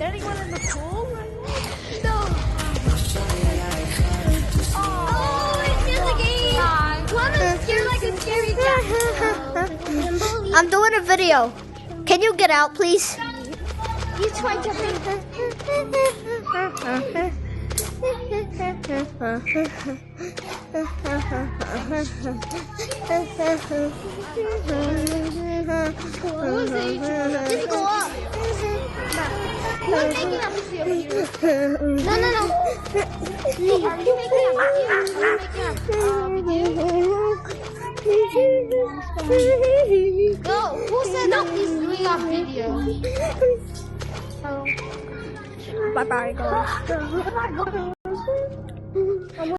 anyone in the pool? No. Oh, it's just a game. Mama's scared like a scary cat. I'm doing a video. Can you get out, please? You try jumping. Just go up. I'm making up with you. No. Are you making up with you? Go. Who said that he's doing a video? Bye-bye, guys.